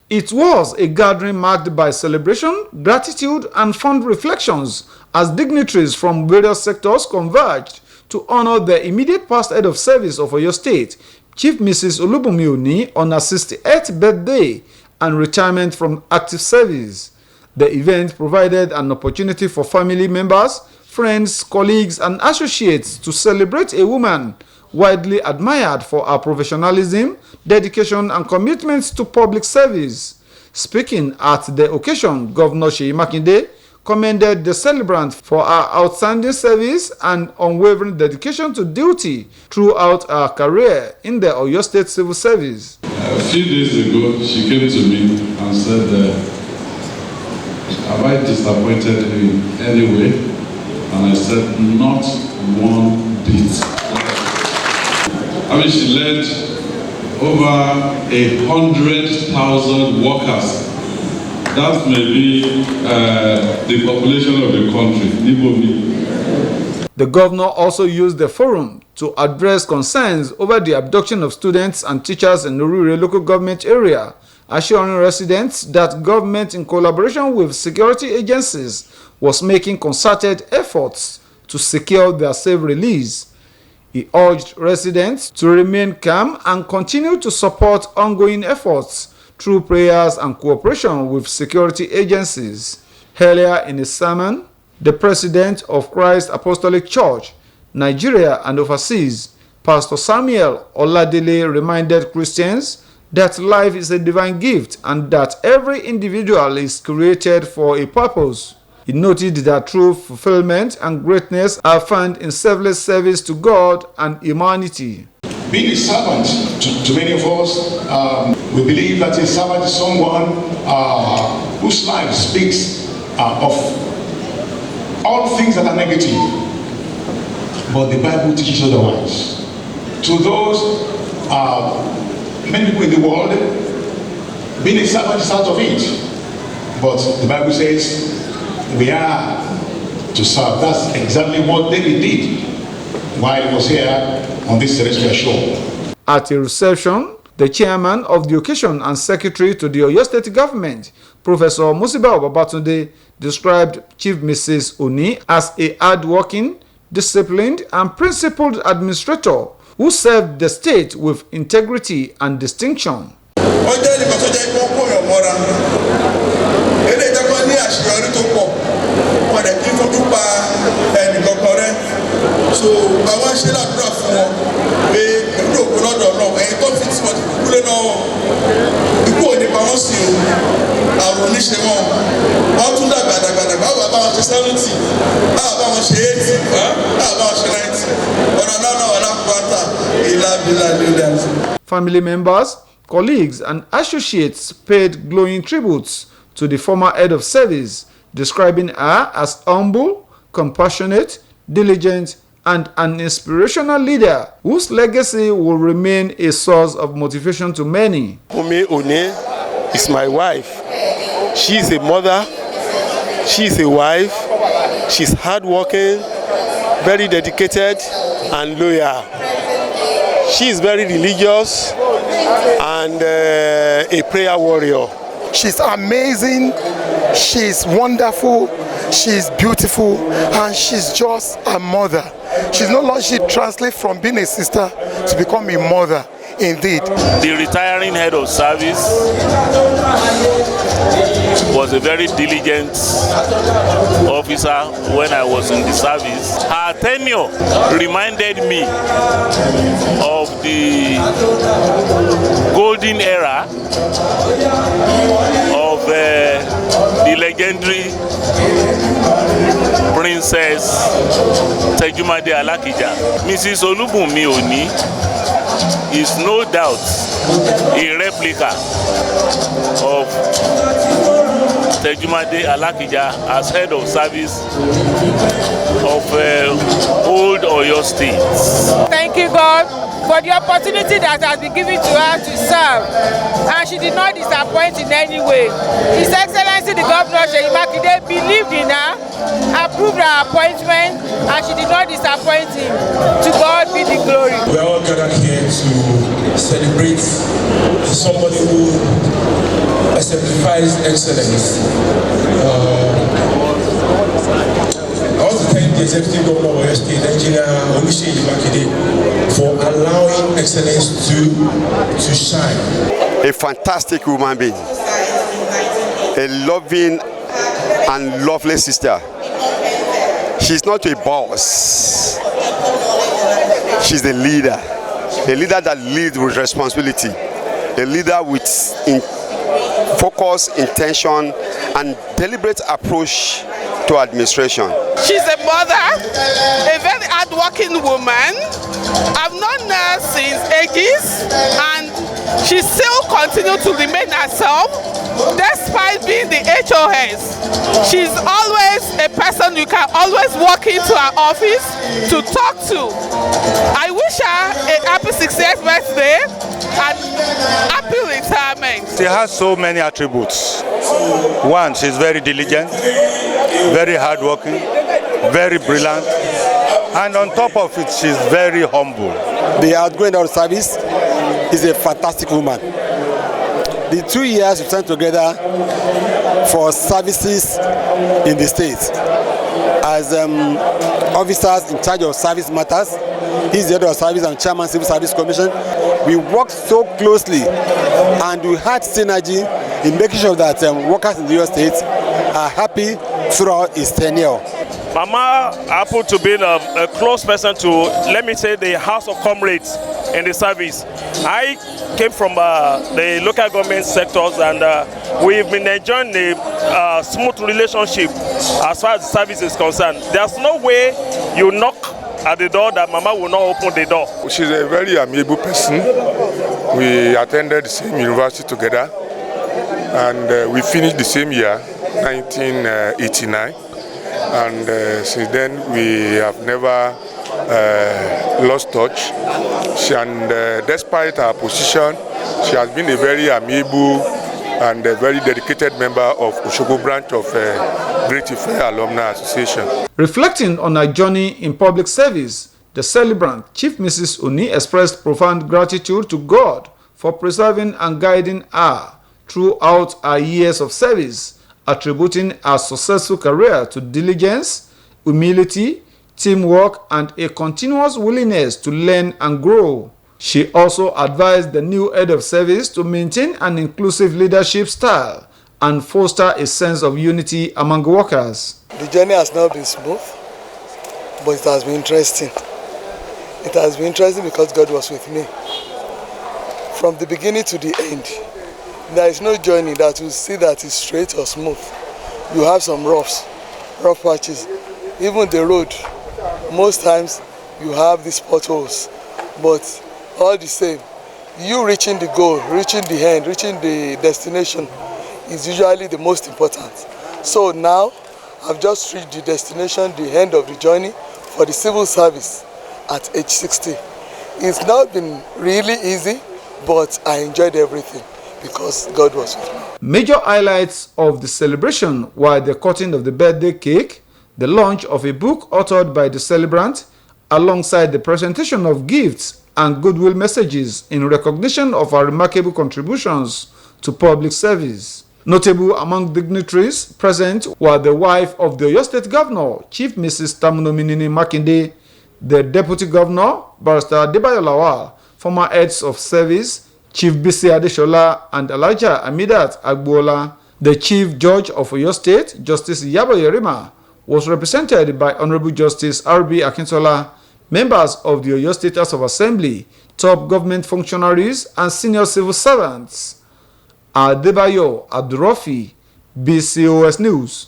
It was a gathering marked by celebration, gratitude, and fond reflections as dignitaries from various sectors converged to honor the immediate past head of service of Oyo State, Chief Mrs Olubunmi Oni, on her 68th birthday and retirement from active service. The event provided an opportunity for family members, friends, colleagues, and associates to celebrate a woman widely admired for her professionalism, dedication, and commitment to public service. Speaking at the occasion, Governor Seyi Makinde commended the celebrant for her outstanding service and unwavering dedication to duty throughout her career in the Oyo State Civil Service. A few days ago, she came to me and said, have I disappointed you in any way? And I said, not one bit. I mean, she led over 100,000 workers. That may be the population of the country. The governor also used the forum to address concerns over the abduction of students and teachers in the rural local government area, assuring residents that government, in collaboration with security agencies, was making concerted efforts to secure their safe release. He urged residents to remain calm and continue to support ongoing efforts through prayers and cooperation with security agencies. Earlier in his sermon, the president of Christ Apostolic Church, Nigeria and overseas, Pastor Samuel Oladele, reminded Christians that life is a divine gift and that every individual is created for a purpose. He noted that true fulfillment and greatness are found in selfless service to God and humanity. Being a servant to many of us, we believe that a servant is someone whose life speaks of all things that are negative, but the Bible teaches otherwise. To those many people in the world, being a servant is out of it, but the Bible says we are to serve. That's exactly what David did while he was here on this celestial shore. At a reception, the chairman of the occasion and secretary to the Oyo State government, Professor Musiba Babatunde, described Chief Mrs Oni as a hard-working, disciplined, and principled administrator who served the state with integrity and distinction. So I want to share that graph for Family members, colleagues, and associates paid glowing tributes to the former head of service, describing her as humble, compassionate, diligent, and an inspirational leader whose legacy will remain a source of motivation to many. Olubunmi Oni is my wife. She is a mother, she is a wife, she's hardworking, very dedicated, and loyal. She is very religious and a prayer warrior. She's amazing, she's wonderful, she's beautiful, and she's just a mother. She's no longer, she translates from being a sister to become a mother, indeed. The retiring head of service was a very diligent officer when I was in the service. Her tenure reminded me of the golden era of the legendary Princess Tejumade Alakija. Mrs Olubunmi Oni is no doubt a replica of Tejumade Alakija as head of service of old Oyo State. Thank you, God, for the opportunity that has been given to her to serve, and she did not disappoint in any way. His Excellency the Governor Seyi Makinde believed in her, approved her appointment, and she did not disappoint him. To God be the glory. We are all gathered here to celebrate somebody who exemplifies excellence. I want to thank the Executive Governor of Oyo State, Engineer Olubunmi Oni, for allowing excellence to shine. A fantastic woman being, a loving and lovely sister. She's not a boss. She's a leader that leads with responsibility, a leader with focus, intention, and deliberate approach to administration. She's a mother, a very hardworking woman. I've known her since ages, and she still continues to remain herself despite being the HOS. She's always a person you can always walk into her office to talk to. I wish her a happy 60th birthday and happy retirement. She has so many attributes. One, she's very diligent, very hardworking, very brilliant, and on top of it, she's very humble. The outgoing out of service is a fantastic woman. The 2 years we spent together for services in the state as officers in charge of service matters. He's the head of service and chairman Civil Service Commission. We worked so closely and we had synergy in making sure that workers in the Oyo State are happy throughout his tenure. Mama happened to be a close person to, let me say, the House of Comrades in the service. I came from the local government sectors, and we've been enjoying a smooth relationship as far as the service is concerned. There's no way you knock at the door that Mama will not open the door. She's a very amiable person. We attended the same university together, and we finished the same year, 1989. And since then we have never lost touch. Despite her position, she has been a very amiable and a very dedicated member of Osogbo branch of Great Ife Alumni Association. Reflecting on her journey in public service, the celebrant, Chief Mrs Oni, expressed profound gratitude to God for preserving and guiding her throughout her years of service, attributing her successful career to diligence, humility, teamwork, and a continuous willingness to learn and grow. She also advised the new head of service to maintain an inclusive leadership style and foster a sense of unity among workers. The journey has not been smooth, but it has been interesting. It has been interesting because God was with me. From the beginning to the end, there is no journey that you see that is straight or smooth. You have some rough patches. Even the road, most times you have these potholes. But all the same, you reaching the goal, reaching the end, reaching the destination is usually the most important. So now, I've just reached the destination, the end of the journey for the civil service at age 60. It's not been really easy, but I enjoyed everything, because God was with me. Major highlights of the celebration were the cutting of the birthday cake, the launch of a book authored by the celebrant, alongside the presentation of gifts and goodwill messages in recognition of her remarkable contributions to public service. Notable among dignitaries present were the wife of the Oyo State Governor, Chief Mrs Olubunmi Oni, the Deputy Governor, Barrister Adebayo Lawal, former heads of service, Chief Bisi Adeshola and Elijah Amidat Agbola. The Chief Judge of Oyo State, Justice Yabo Yerima, was represented by Honorable Justice R.B. Akintola, members of the Oyo State House of Assembly, top government functionaries, and senior civil servants. Adebayo Abdurrafi, BCOS News.